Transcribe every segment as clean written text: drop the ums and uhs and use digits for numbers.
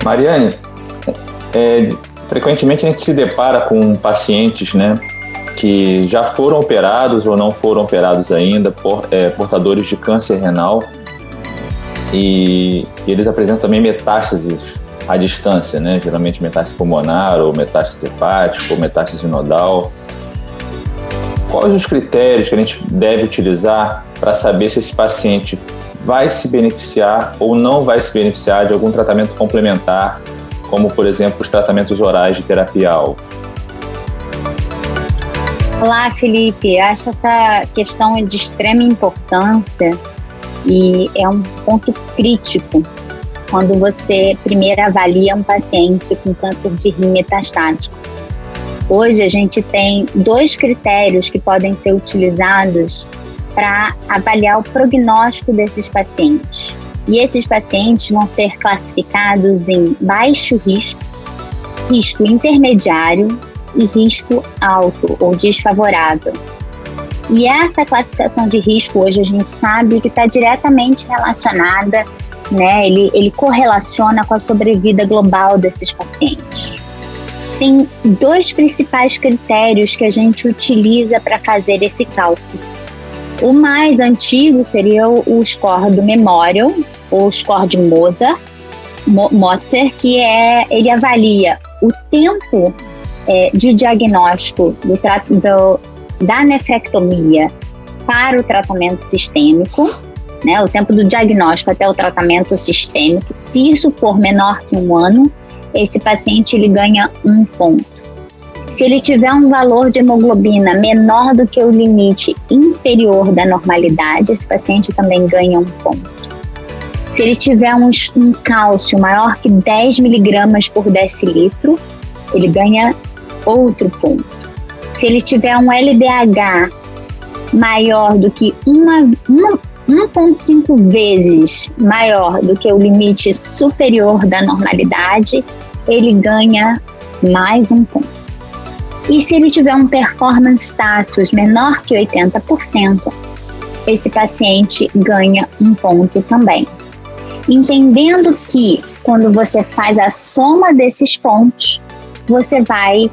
Mariane, frequentemente a gente se depara com pacientes, né, que já foram operados ou não foram operados ainda, portadores de câncer renal, e eles apresentam também metástases à distância, né, geralmente metástase pulmonar, ou metástase hepática, ou metástase nodal. Quais os critérios que a gente deve utilizar para saber se esse paciente vai se beneficiar ou não vai se beneficiar de algum tratamento complementar, como, por exemplo, os tratamentos orais de terapia-alvo? Olá, Felipe. Acho essa questão de extrema importância e é um ponto crítico quando você primeiro avalia um paciente com câncer de rim metastático. Hoje a gente tem 2 critérios que podem ser utilizados para avaliar o prognóstico desses pacientes. E esses pacientes vão ser classificados em baixo risco, risco intermediário e risco alto ou desfavorável. E essa classificação de risco hoje a gente sabe que está diretamente relacionada, né? Ele correlaciona com a sobrevida global desses pacientes. Tem 2 principais critérios que a gente utiliza para fazer esse cálculo. O mais antigo seria o score do Memorial, ou score de Mozart, que ele avalia o tempo de diagnóstico da nefrectomia para o tratamento sistêmico, né, o tempo do diagnóstico até o tratamento sistêmico. Se isso for menor que 1 ano, esse paciente ele ganha 1 ponto. Se ele tiver um valor de hemoglobina menor do que o limite inferior da normalidade, esse paciente também ganha 1 ponto. Se ele tiver um cálcio maior que 10 miligramas por decilitro, ele ganha outro ponto. Se ele tiver um LDH maior do que 1,5 vezes maior do que o limite superior da normalidade, ele ganha mais 1 ponto. E se ele tiver um performance status menor que 80%, esse paciente ganha 1 ponto também. Entendendo que quando você faz a soma desses pontos, você vai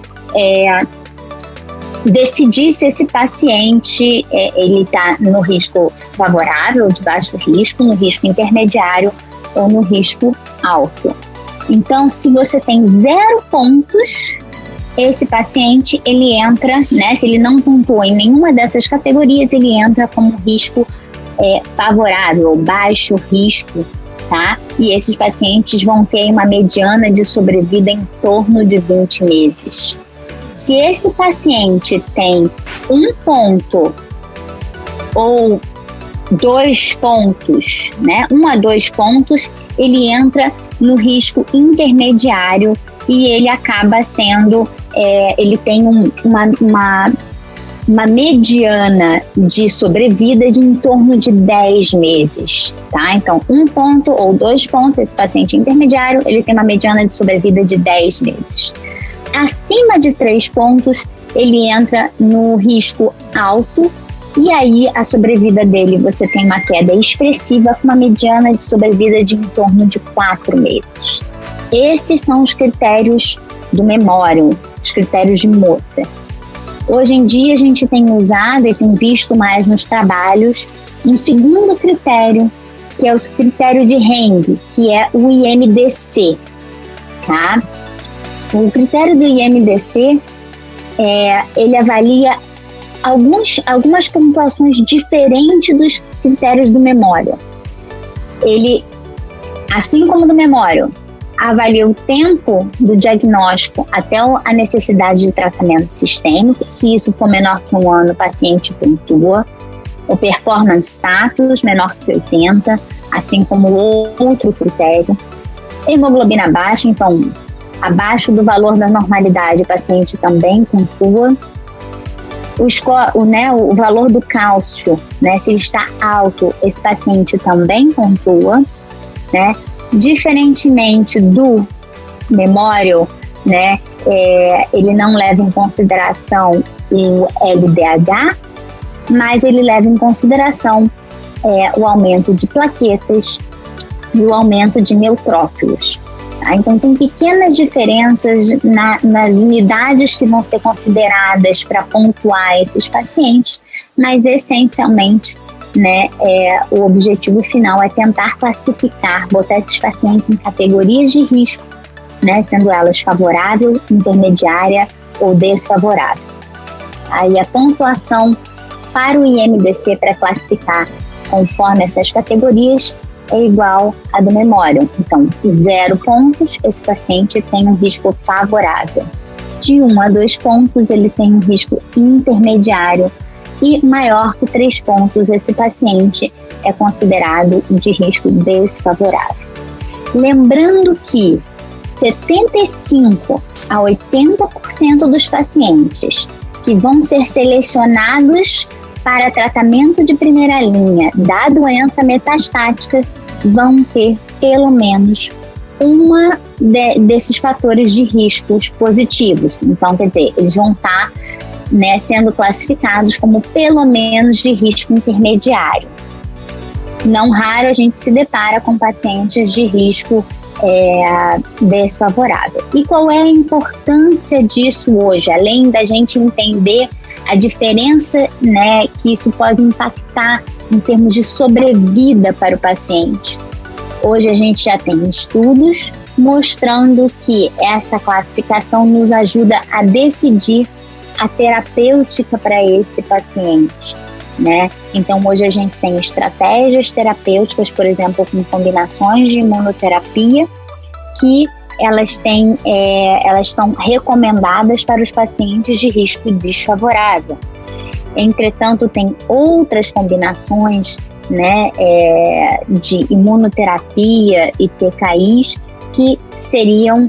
decidir se esse paciente ele está no risco favorável, de baixo risco, no risco intermediário ou no risco alto. Então, se você tem 0 pontos, esse paciente ele entra, né, se ele não pontua em nenhuma dessas categorias, ele entra como risco favorável, baixo risco, tá? E esses pacientes vão ter uma mediana de sobrevida em torno de 20 meses. Se esse paciente tem 1 ponto ou 2 pontos, né, 1 a 2 pontos, ele entra no risco intermediário e ele acaba sendo, ele tem uma mediana de sobrevida de em torno de 10 meses, tá? Então, 1 ponto ou 2 pontos, esse paciente intermediário, ele tem uma mediana de sobrevida de 10 meses. Acima de 3 pontos, ele entra no risco alto e aí a sobrevida dele, você tem uma queda expressiva com uma mediana de sobrevida de em torno de 4 meses. Esses são os critérios do Memorial, os critérios de Mozart. Hoje em dia a gente tem usado e tem visto mais nos trabalhos um segundo critério, que é o critério de Heng, que é o IMDC, tá? O critério do IMDC, ele avalia algumas pontuações diferentes dos critérios do Memorial. Ele, assim como do Memorial, avalia o tempo do diagnóstico até a necessidade de tratamento sistêmico. Se isso for menor que 1 ano, o paciente pontua. O performance status, menor que 80, assim como outro critério. Hemoglobina baixa, então, abaixo do valor da normalidade, o paciente também pontua. O valor do cálcio, né, se ele está alto, esse paciente também pontua, né? Diferentemente do Memorial, né, ele não leva em consideração o LDH, mas ele leva em consideração o aumento de plaquetas e o aumento de neutrófilos. Tá? Então, tem pequenas diferenças nas unidades que vão ser consideradas para pontuar esses pacientes, mas essencialmente, né, o objetivo final é tentar classificar, botar esses pacientes em categorias de risco, né, sendo elas favorável, intermediária ou desfavorável. Aí a pontuação para o IMDC para classificar conforme essas categorias é igual à do Memorial. Então, 0 pontos, esse paciente tem um risco favorável. De 1 a 2 pontos, ele tem um risco intermediário. E maior que 3 pontos, esse paciente é considerado de risco desfavorável. Lembrando que 75 a 80% dos pacientes que vão ser selecionados para tratamento de primeira linha da doença metastática vão ter pelo menos uma desses fatores de riscos positivos. Então, quer dizer, eles vão estar, né, sendo classificados como pelo menos de risco intermediário. Não raro a gente se depara com pacientes de risco desfavorável. E qual é a importância disso hoje? Além da gente entender a diferença, né, que isso pode impactar em termos de sobrevida para o paciente. Hoje a gente já tem estudos mostrando que essa classificação nos ajuda a decidir a terapêutica para esse paciente, né? Então hoje a gente tem estratégias terapêuticas, por exemplo, com combinações de imunoterapia, que elas estão recomendadas para os pacientes de risco desfavorável. Entretanto, tem outras combinações, né, de imunoterapia e TKIs que seriam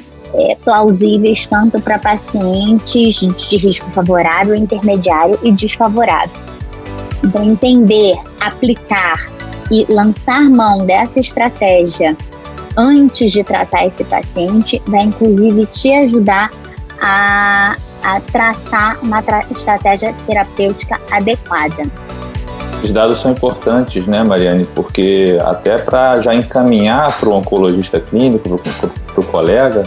plausíveis tanto para pacientes de risco favorável, intermediário e desfavorável. Então, entender, aplicar e lançar mão dessa estratégia antes de tratar esse paciente vai, inclusive, te ajudar a traçar uma estratégia terapêutica adequada. Os dados são importantes, né, Mariane? Porque até para já encaminhar para o oncologista clínico, para o colega,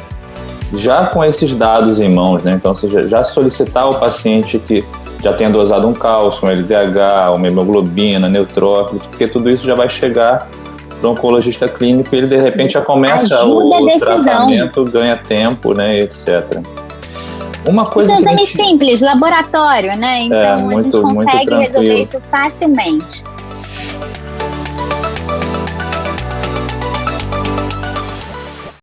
já com esses dados em mãos, né? Então, você já solicitar ao paciente que já tenha dosado um cálcio, um LDH, uma hemoglobina, neutrófilo, porque tudo isso já vai chegar para o oncologista clínico e ele, de repente, já começa o tratamento, ganha tempo, né, etc. Uma coisa Isso é exame simples, laboratório, né? Então a gente consegue resolver isso facilmente.